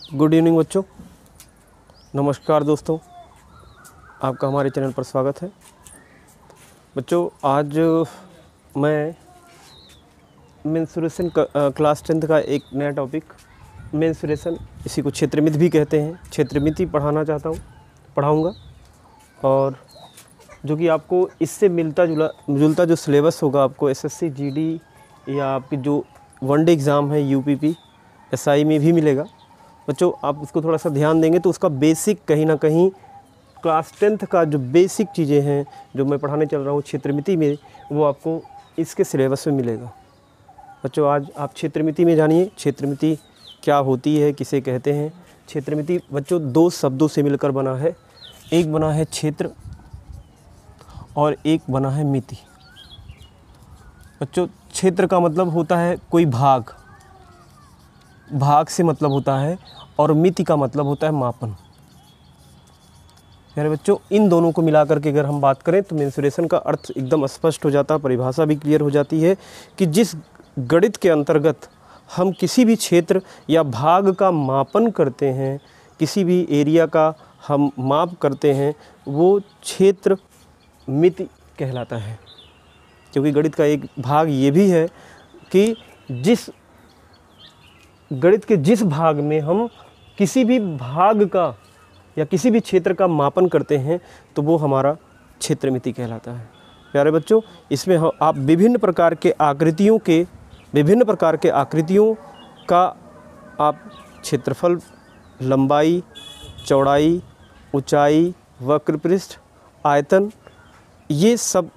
Good evening बच्चों, नमस्कार दोस्तों, आपका हमारे चैनल पर स्वागत है। बच्चों आज मैं मेंसुरेशन क्लास 10th का एक नया टॉपिक मेंसुरेशन, इसी को क्षेत्रमिति भी कहते हैं, क्षेत्रमिति पढ़ाऊँगा और जो कि आपको इससे मिलता जुलता जो सिलेबस होगा आपको एसएससी जीडी या आपकी जो वनडे एग्ज़ाम है यूपीपी एसआई में भी मिलेगा। बच्चों आप उसको थोड़ा सा ध्यान देंगे तो उसका बेसिक कहीं ना कहीं क्लास 10th का जो बेसिक चीज़ें हैं जो मैं पढ़ाने चल रहा हूँ क्षेत्रमिति में, वो आपको इसके सिलेबस में मिलेगा। बच्चों आज आप क्षेत्रमिति में जानिए क्षेत्रमिति क्या होती है, किसे कहते हैं। क्षेत्रमिति बच्चों दो शब्दों से मिलकर बना है, एक बना है क्षेत्र और एक बना है मिति। बच्चों क्षेत्र का मतलब होता है कोई भाग से मतलब होता है, और मिति का मतलब होता है मापन। यानी बच्चों इन दोनों को मिलाकर के अगर हम बात करें तो मेंसुरेशन का अर्थ एकदम स्पष्ट हो जाता है, परिभाषा भी क्लियर हो जाती है कि जिस गणित के अंतर्गत हम किसी भी क्षेत्र या भाग का मापन करते हैं, किसी भी एरिया का हम माप करते हैं, वो क्षेत्र मिति कहलाता है। क्योंकि गणित का एक भाग ये भी है कि गणित के जिस भाग में हम किसी भी भाग का या किसी भी क्षेत्र का मापन करते हैं तो वो हमारा क्षेत्रमिति कहलाता है। प्यारे बच्चों इसमें आप विभिन्न प्रकार के आकृतियों का आप क्षेत्रफल, लंबाई, चौड़ाई, ऊंचाई, वक्रपृष्ठ, आयतन, ये सब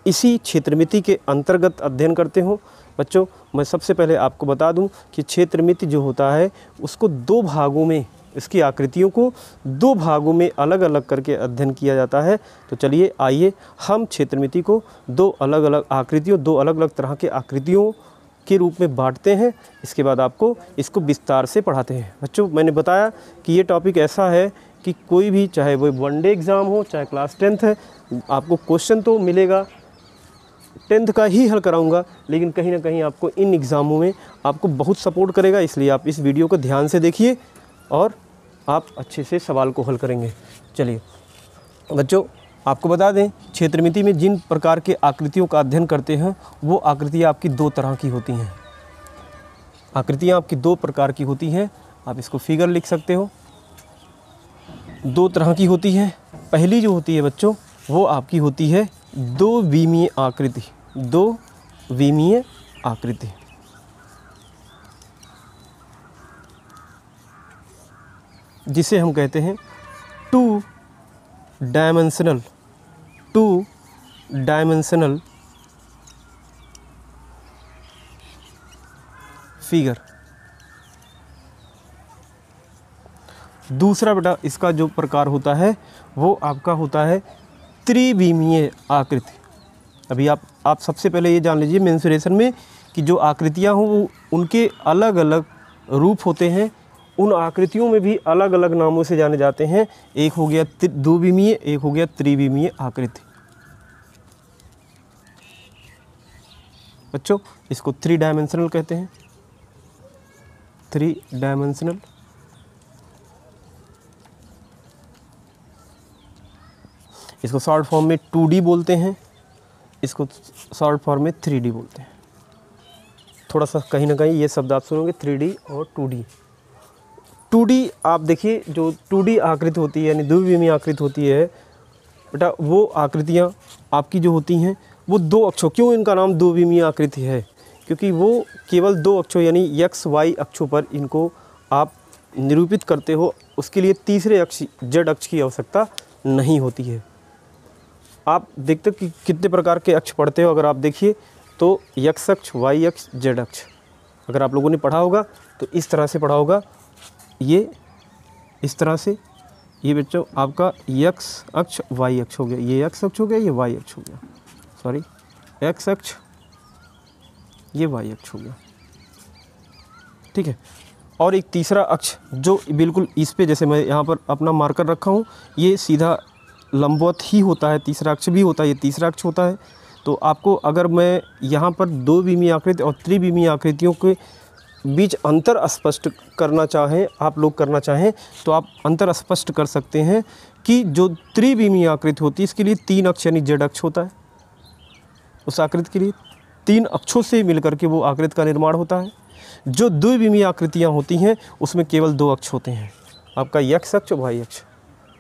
इसी क्षेत्रमिति के अंतर्गत अध्ययन करते हो। बच्चों मैं सबसे पहले आपको बता दूं कि क्षेत्रमिति जो होता है उसको दो भागों में, इसकी आकृतियों को दो भागों में अलग अलग करके अध्ययन किया जाता है। तो चलिए आइए हम क्षेत्रमिति को दो अलग अलग तरह के आकृतियों के रूप में बांटते हैं। इसके बाद आपको इसको विस्तार से पढ़ाते हैं। बच्चों मैंने बताया कि ये टॉपिक ऐसा है कि कोई भी, चाहे वो वनडे एग्ज़ाम हो चाहे क्लास 10th है, आपको क्वेश्चन तो मिलेगा 10th का ही हल कराऊंगा, लेकिन कहीं ना कहीं आपको इन एग्ज़ामों में आपको बहुत सपोर्ट करेगा। इसलिए आप इस वीडियो को ध्यान से देखिए और आप अच्छे से सवाल को हल करेंगे। चलिए बच्चों आपको बता दें क्षेत्रमिति में जिन प्रकार के आकृतियों का अध्ययन करते हैं वो आकृतियाँ आपकी दो तरह की होती हैं। आकृतियाँ आपकी दो प्रकार की होती हैं, आप इसको फिगर लिख सकते हो। दो तरह की होती हैं। पहली जो होती है बच्चों वो आपकी होती है दो विमीय आकृति। जिसे हम कहते हैं टू डायमेंशनल फिगर। दूसरा बेटा इसका जो प्रकार होता है वो आपका होता है त्रिविमीय आकृति। अभी आप सबसे पहले ये जान लीजिए मेंसुरेशन में कि जो आकृतियाँ हों वो उनके अलग अलग रूप होते हैं। उन आकृतियों में भी अलग अलग नामों से जाने जाते हैं। एक हो गया द्विविमीय, एक हो गया त्रिविमीय आकृति। बच्चों इसको 3 डायमेंशनल कहते हैं, 3 डायमेंशनल। इसको शॉर्ट फॉर्म में 2D बोलते हैं, इसको शॉर्ट फॉर्म में 3D बोलते हैं। थोड़ा सा कहीं ना कहीं ये शब्द आप सुनोगे 3D और 2D। 2D आप देखिए जो 2D आकृति होती है यानी द्विविमीय आकृति होती है बेटा, वो आकृतियाँ आपकी जो होती हैं वो दो अक्षों, क्यों इनका नाम द्विविमीय आकृति है? क्योंकि वो केवल दो अक्षों यानी x y अक्षों पर इनको आप निरूपित करते हो। उसके लिए तीसरे अक्ष z अक्ष की आवश्यकता नहीं होती है। आप देखते हो कि कितने प्रकार के अक्ष पढ़ते हो। अगर आप देखिए तो x अक्ष, y अक्ष, z अक्ष, अगर आप लोगों ने पढ़ा होगा तो इस तरह से पढ़ा होगा। ये इस तरह से, ये बच्चों आपका x अक्ष y अक्ष हो गया, ये x अक्ष हो गया, ये y अक्ष हो गया, सॉरी x अक्ष, ये y अक्ष हो गया, ठीक है। और एक तीसरा अक्ष जो बिल्कुल इस पे, जैसे मैं यहाँ पर अपना मार्कर रखा हूँ, ये सीधा लंबवत ही होता है। तीसरा अक्ष भी होता है, ये तीसरा अक्ष होता है। तो आपको अगर मैं यहाँ पर दो विमीय आकृति और त्रिविमीय आकृतियों के बीच अंतर स्पष्ट करना चाहें, आप लोग करना चाहें तो आप अंतर स्पष्ट कर सकते हैं कि जो त्रिविमीय आकृति होती है इसके लिए 3 अक्ष यानी जेड अक्ष होता है। उस आकृति के लिए 3 अक्षों से मिलकर के वो आकृति का निर्माण होता है। जो द्विविमीय आकृतियाँ होती हैं उसमें केवल 2 अक्ष होते हैं, आपका एक्स अक्ष और वाई अक्ष।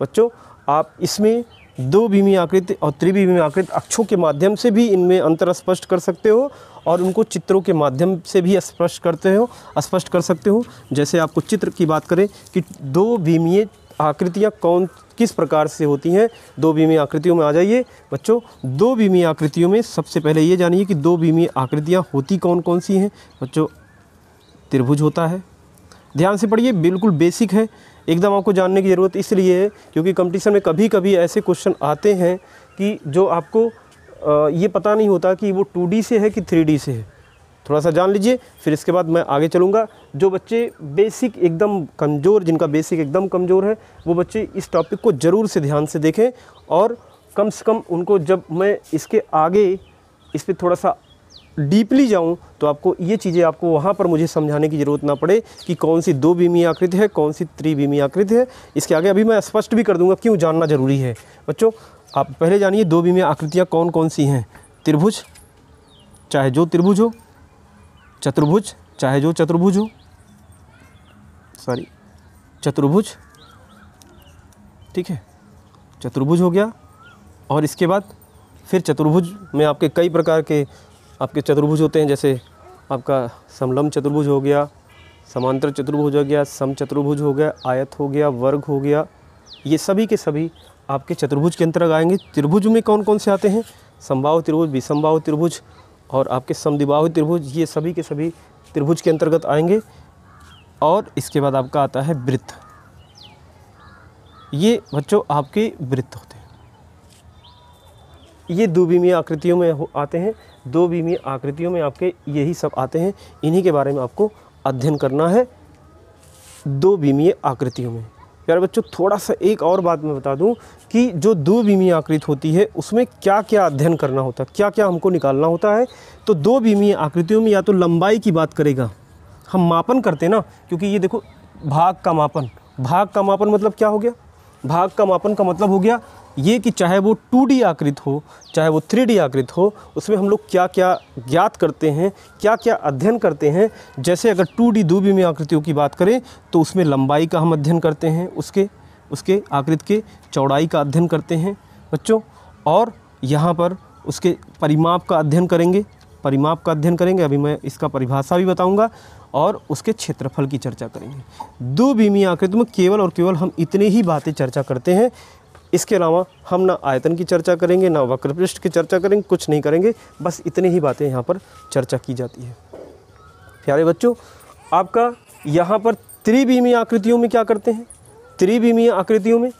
बच्चों आप इसमें 2 विमीय आकृति और त्रिविमीय आकृति अक्षों के माध्यम से भी इनमें अंतर स्पष्ट कर सकते हो और उनको चित्रों के माध्यम से भी स्पष्ट कर सकते हो। जैसे आपको चित्र की बात करें कि 2 विमीय आकृतियाँ किस प्रकार से होती हैं। 2 विमीय आकृतियों में आ जाइए बच्चों। 2 विमीय आकृतियों में सबसे पहले ये जानिए कि 2 विमीय आकृतियाँ होती कौन कौन सी हैं। बच्चों त्रिभुज होता है, ध्यान से पढ़िए, बिल्कुल बेसिक है, एकदम आपको जानने की ज़रूरत इसलिए है क्योंकि कंपटीशन में कभी कभी ऐसे क्वेश्चन आते हैं कि जो आपको ये पता नहीं होता कि वो 2D से है कि 3D से है। थोड़ा सा जान लीजिए, फिर इसके बाद मैं आगे चलूँगा। जो बच्चे बेसिक एकदम कमज़ोर, जिनका बेसिक एकदम कमज़ोर है, वो बच्चे इस टॉपिक को ज़रूर से ध्यान से देखें और कम से कम उनको, जब मैं इसके आगे इस पर थोड़ा सा डीपली जाऊं तो आपको ये चीज़ें, आपको वहाँ पर मुझे समझाने की ज़रूरत ना पड़े कि कौन सी 2 विमीय आकृति है, कौन सी त्रिविमीय आकृति है। इसके आगे अभी मैं स्पष्ट भी कर दूंगा क्यों जानना ज़रूरी है। बच्चों आप पहले जानिए 2 विमीय आकृतियाँ कौन कौन सी हैं। त्रिभुज, चाहे जो त्रिभुज हो, चतुर्भुज, चाहे जो चतुर्भुज हो, चतुर्भुज, ठीक है, चतुर्भुज हो गया। और इसके बाद फिर चतुर्भुज में आपके कई प्रकार के आपके चतुर्भुज होते हैं, जैसे आपका समलंब चतुर्भुज हो गया, समांतर चतुर्भुज हो गया, सम चतुर्भुज हो गया, आयत हो गया, वर्ग हो गया। ये सभी के सभी आपके चतुर्भुज के अंतर्गत आएंगे। त्रिभुज में कौन कौन से आते हैं? समबाहु त्रिभुज, विषमबाहु त्रिभुज और आपके समद्विबाहु त्रिभुज, ये सभी के सभी त्रिभुज के अंतर्गत आएंगे। और इसके बाद आपका आता है वृत्त। ये बच्चों आपके वृत्त होते हैं, ये 2 विमीय आकृतियों में आते हैं। 2 विमीय आकृतियों में आपके यही सब आते हैं, इन्हीं के बारे में आपको अध्ययन करना है 2 विमीय आकृतियों में। प्यारे बच्चों थोड़ा सा एक और बात मैं बता दूं कि जो 2 विमीय आकृति होती है उसमें क्या क्या अध्ययन करना होता है, क्या क्या हमको निकालना होता है। तो 2 विमीय आकृतियों में या तो लंबाई की बात करेगा, हम मापन करते हैं ना, क्योंकि ये देखो भाग का मापन, भाग का मापन मतलब क्या हो गया? भाग का मापन का मतलब हो गया ये कि चाहे वो 2D आकृति हो, चाहे वो 3D आकृति हो, उसमें हम लोग क्या क्या ज्ञात करते हैं, क्या क्या अध्ययन करते हैं। जैसे अगर 2D 2 विमीय आकृतियों की बात करें तो उसमें लंबाई का हम अध्ययन करते हैं, उसके आकृति के चौड़ाई का अध्ययन करते हैं बच्चों। और यहाँ पर उसके परिमाप का अध्ययन करेंगे, अभी मैं इसका परिभाषा भी बताऊँगा, और उसके क्षेत्रफल की चर्चा करेंगे। 2 विमीय आकृति में केवल और केवल हम इतने ही बातें चर्चा करते हैं। इसके अलावा हम ना आयतन की चर्चा करेंगे, ना वक्रपृष्ठ की चर्चा करेंगे, कुछ नहीं करेंगे, बस इतनी ही बातें यहाँ पर चर्चा की जाती है। प्यारे बच्चों आपका यहाँ पर त्रिविमीय आकृतियों में क्या करते हैं? त्रिविमीय आकृतियों में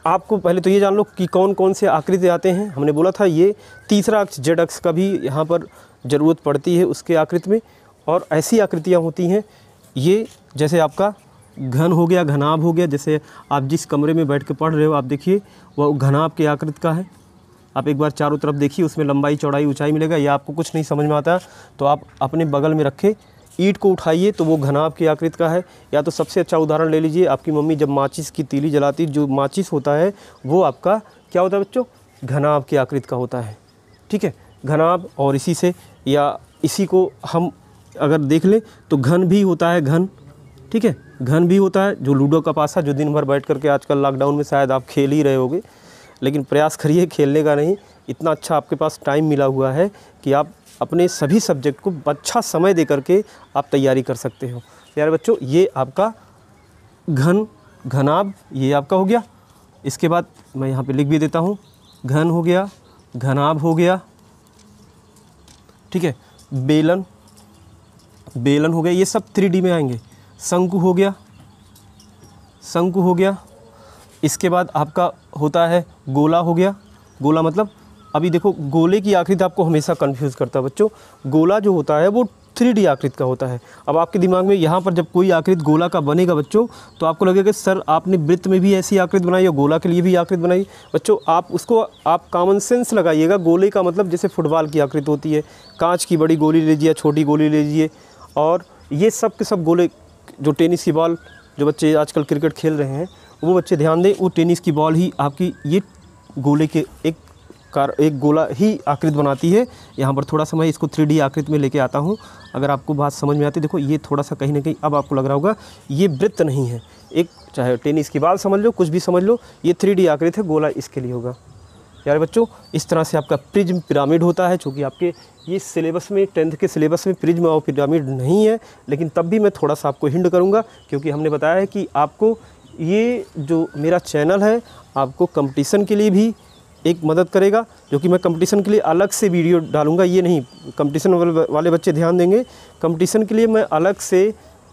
आपको पहले तो ये जान लो कि कौन कौन से आकृति आते हैं। हमने बोला था ये तीसरा अक्ष जेड अक्ष का भी यहाँ पर ज़रूरत पड़ती है उसके आकृति में। और ऐसी आकृतियाँ होती हैं ये, जैसे आपका घन हो गया, घनाभ हो गया। जैसे आप जिस कमरे में बैठ के पढ़ रहे हो आप देखिए वह घनाभ के आकृति का है। आप एक बार चारों तरफ देखिए, उसमें लंबाई चौड़ाई ऊंचाई मिलेगा। या आपको कुछ नहीं समझ में आता तो आप अपने बगल में रखे ईंट को उठाइए तो वो घनाभ की आकृति का है। या तो सबसे अच्छा उदाहरण ले लीजिए, आपकी मम्मी जब माचिस की तीली जलाती, जो माचिस होता है वो आपका क्या होता है बच्चों? घनाभ की आकृति का होता है, ठीक है, घनाभ। और इसी से या इसी को हम अगर देख लें तो घन भी होता है, घन, ठीक है, घन भी होता है। जो लूडो का पासा जो दिन भर बैठ करके आजकल लॉकडाउन में शायद आप खेल ही रहे होगे, लेकिन प्रयास करिए खेलने का नहीं। इतना अच्छा आपके पास टाइम मिला हुआ है कि आप अपने सभी सब्जेक्ट को अच्छा समय दे करके आप तैयारी कर सकते हो। यार बच्चों ये आपका घनाभ ये आपका हो गया। इसके बाद मैं यहाँ पे लिख भी देता हूँ, घन हो गया, घनाभ हो गया, ठीक है, बेलन हो गया, ये सब 3D में आएंगे। शंकु हो गया। इसके बाद आपका होता है गोला हो गया। गोला मतलब अभी देखो गोले की आकृति आपको हमेशा कंफ्यूज करता है बच्चों। गोला जो होता है वो 3D आकृति का होता है। अब आपके दिमाग में यहाँ पर जब कोई आकृति गोला का बनेगा बच्चों तो आपको लगेगा सर आपने वृत्त में भी ऐसी आकृति बनाई और गोला के लिए भी आकृति बनाई। बच्चों आप कॉमन सेंस लगाइएगा। गोले का मतलब जैसे फुटबॉल की आकृति होती है, कांच की बड़ी गोली लीजिए, छोटी गोली लीजिए, और ये सब के सब गोले, जो टेनिस की बॉल जो बच्चे आजकल क्रिकेट खेल रहे हैं वो बच्चे ध्यान दें, वो टेनिस की बॉल ही आपकी ये गोले के एक गोला ही आकृति बनाती है। यहाँ पर थोड़ा सा मैं इसको 3D आकृति में लेके आता हूँ, अगर आपको बात समझ में आती है। देखो ये थोड़ा सा कहीं ना कहीं अब आपको लग रहा होगा ये वृत्त नहीं है, एक चाहे टेनिस की बॉल समझ लो, कुछ भी समझ लो, ये 3D आकृति है, गोला इसके लिए होगा। यार बच्चों इस तरह से आपका प्रिज्म पिरामिड होता है, चूँकि आपके ये सिलेबस में 10th के सिलेबस में प्रिज्म और पिरामिड नहीं है, लेकिन तब भी मैं थोड़ा सा आपको हिंट करूँगा, क्योंकि हमने बताया है कि आपको ये जो मेरा चैनल है आपको कंपटीशन के लिए भी एक मदद करेगा, जो कि मैं कंपटीशन के लिए अलग से वीडियो डालूंगा। ये नहीं, कंपटीशन वाले बच्चे ध्यान देंगे, कंपटीशन के लिए मैं अलग से,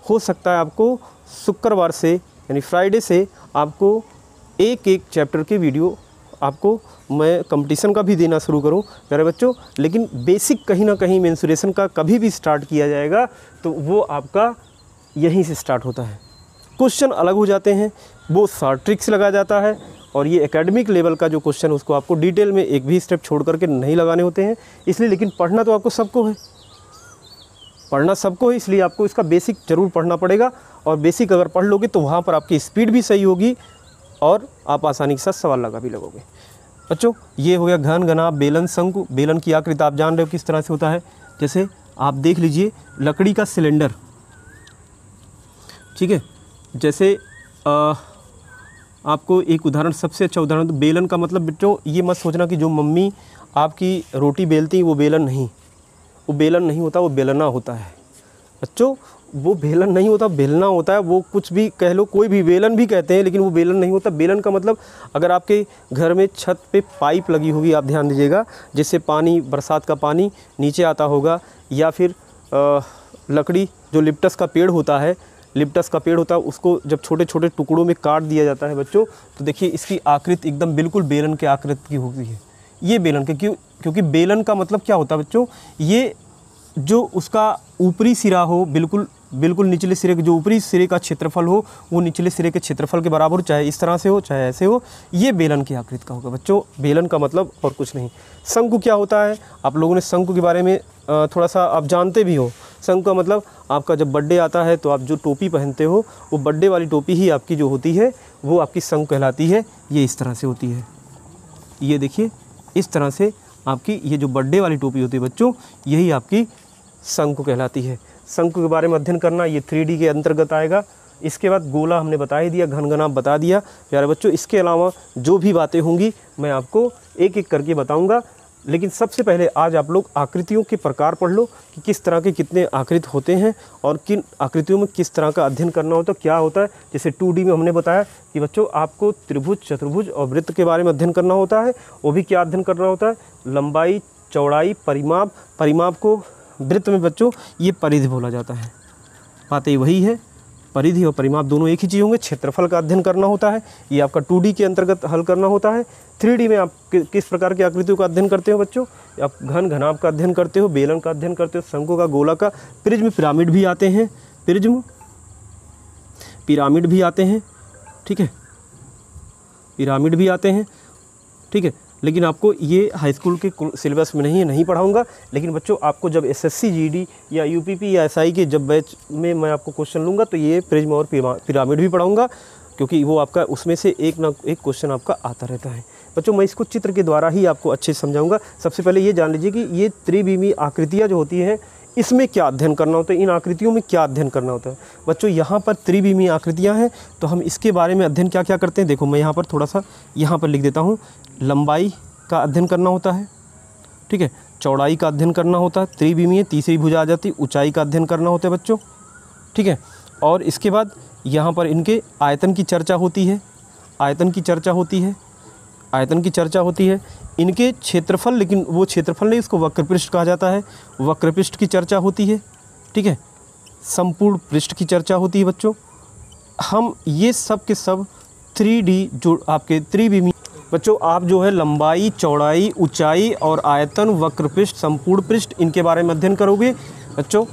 हो सकता है आपको शुक्रवार से यानी फ्राइडे से आपको एक चैप्टर के वीडियो आपको मैं कंपटीशन का भी देना शुरू करूं प्यारे बच्चों। लेकिन बेसिक कहीं ना कहीं मेंसुरेशन का कभी भी स्टार्ट किया जाएगा तो वो आपका यहीं से स्टार्ट होता है। क्वेश्चन अलग हो जाते हैं, वो शॉर्ट ट्रिक्स लगा जाता है, और ये एकेडमिक लेवल का जो क्वेश्चन उसको आपको डिटेल में एक भी स्टेप छोड़ करके नहीं लगाने होते हैं। इसलिए लेकिन पढ़ना तो आपको सबको है, पढ़ना सबको है, इसलिए आपको इसका बेसिक ज़रूर पढ़ना पड़ेगा। और बेसिक अगर पढ़ लोगे तो वहाँ पर आपकी स्पीड भी सही होगी और आप आसानी के साथ सवाल लगा भी लगोगे। बच्चों ये हो गया घन, घनाभ, बेलन, शंकु। बेलन की आकृति आप जान रहे हो किस तरह से होता है। जैसे आप देख लीजिए लकड़ी का सिलेंडर, ठीक है। जैसे आपको एक उदाहरण, सबसे अच्छा उदाहरण, तो बेलन का मतलब बच्चों ये मत सोचना कि जो मम्मी आपकी रोटी बेलती वो बेलन नहीं, वो बेलन नहीं होता, वो बेलना होता है बच्चों। वो बेलन नहीं होता, बेलना होता है। वो कुछ भी कह लो, कोई भी बेलन भी कहते हैं, लेकिन वो बेलन नहीं होता। बेलन का मतलब, अगर आपके घर में छत पे पाइप लगी होगी, आप ध्यान दीजिएगा, जिससे पानी, बरसात का पानी नीचे आता होगा, या फिर लकड़ी जो लिप्टस का पेड़ होता है, उसको जब छोटे छोटे टुकड़ों में काट दिया जाता है बच्चों, तो देखिए इसकी आकृति एकदम बिल्कुल बेलन के आकृति की होती है। ये बेलन के क्योंकि बेलन का मतलब क्या होता है बच्चों, ये जो उसका ऊपरी सिरा हो, बिल्कुल निचले सिरे के, जो ऊपरी सिरे का क्षेत्रफल हो वो निचले सिरे के क्षेत्रफल के बराबर, चाहे इस तरह से हो चाहे ऐसे हो, ये बेलन की आकृति का होगा बच्चों। बेलन का मतलब और कुछ नहीं। शंकु क्या होता है, आप लोगों ने शंकु के बारे में थोड़ा सा आप जानते भी हो। शंकु का मतलब, आपका जब बर्थडे आता है तो आप जो टोपी पहनते हो, वो बर्थडे वाली टोपी ही आपकी जो होती है वो आपकी शंकु कहलाती है। ये इस तरह से होती है, ये देखिए इस तरह से आपकी ये जो बर्थडे वाली टोपी होती है बच्चों, यही आपकी शंकु कहलाती है। शंकु के बारे में अध्ययन करना, ये 3D के अंतर्गत आएगा। इसके बाद गोला हमने बता ही दिया, घन, घनाभ बता दिया प्यारे बच्चों। इसके अलावा जो भी बातें होंगी मैं आपको एक एक करके बताऊंगा। लेकिन सबसे पहले आज आप लोग आकृतियों के प्रकार पढ़ लो कि किस तरह के कितने आकृति होते हैं और किन आकृतियों में किस तरह का अध्ययन करना होता है, क्या होता है। जैसे 2D में हमने बताया कि बच्चों आपको त्रिभुज, चतुर्भुज और वृत्त के बारे में अध्ययन करना होता है। वो भी क्या अध्ययन करना होता है, लंबाई, चौड़ाई, परिमाप। परिमाप को वृत्त में बच्चों ये परिधि बोला जाता है। बातें वही है, परिधि और परिमाप दोनों एक ही चीज़ होंगे। क्षेत्रफल का अध्ययन करना होता है, ये आपका 2D के अंतर्गत हल करना होता है। 3D में आप किस प्रकार की आकृतियों का अध्ययन करते हो बच्चों, आप घन, घनाभ का अध्ययन करते हो, बेलन का अध्ययन करते हो, शंकु का, गोला का, प्रिज्म, पिरामिड भी आते हैं, प्रिज्म, पिरामिड भी आते हैं, ठीक है, पिरामिड भी आते हैं, ठीक है। लेकिन आपको ये हाई स्कूल के सिलेबस में नहीं पढ़ाऊंगा। लेकिन बच्चों आपको जब SSC GD या UPP या SI के जब बैच में मैं आपको क्वेश्चन लूँगा तो ये प्रिज्म और पिरामिड भी पढ़ाऊंगा, क्योंकि वो आपका उसमें से एक ना एक क्वेश्चन आपका आता रहता है बच्चों। मैं इसको चित्र के द्वारा ही आपको अच्छे से समझाऊंगा। सबसे पहले ये जान लीजिए कि ये त्रिविमीय आकृतियाँ जो होती हैं, इसमें क्या अध्ययन करना होता है, इन आकृतियों में क्या अध्ययन करना होता है बच्चों। यहाँ पर त्रिविमीय आकृतियाँ हैं, तो हम इसके बारे में अध्ययन क्या क्या करते हैं। देखो मैं यहाँ पर थोड़ा सा यहाँ पर लिख देता हूँ। लंबाई का अध्ययन करना होता है, ठीक है, चौड़ाई का अध्ययन करना होता है, त्रिविमीय, तीसरी भुजा आ जाती, ऊंचाई का अध्ययन करना होता है बच्चों, ठीक है। और इसके बाद यहाँ पर इनके आयतन की चर्चा होती है, आयतन की चर्चा होती है, आयतन की चर्चा होती है। इनके क्षेत्रफल, लेकिन वो क्षेत्रफल नहीं, इसको वक्रपृष्ठ कहा जाता है, वक्रपृष्ठ की चर्चा होती है, ठीक है। संपूर्ण पृष्ठ की चर्चा होती है बच्चों। हम ये सब के सब 3D जो आपके त्रिविमीय बच्चों, आप जो है लंबाई, चौड़ाई, ऊंचाई और आयतन, वक्रपृष्ठ, संपूर्ण पृष्ठ, इनके बारे में अध्ययन करोगे बच्चों।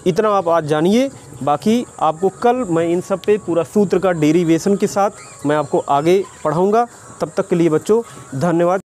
इतना आप आज जानिए, बाकी आपको कल मैं इन सब पे पूरा सूत्र का डेरिवेशन के साथ मैं आपको आगे पढ़ाऊंगा। तब तक के लिए बच्चों धन्यवाद।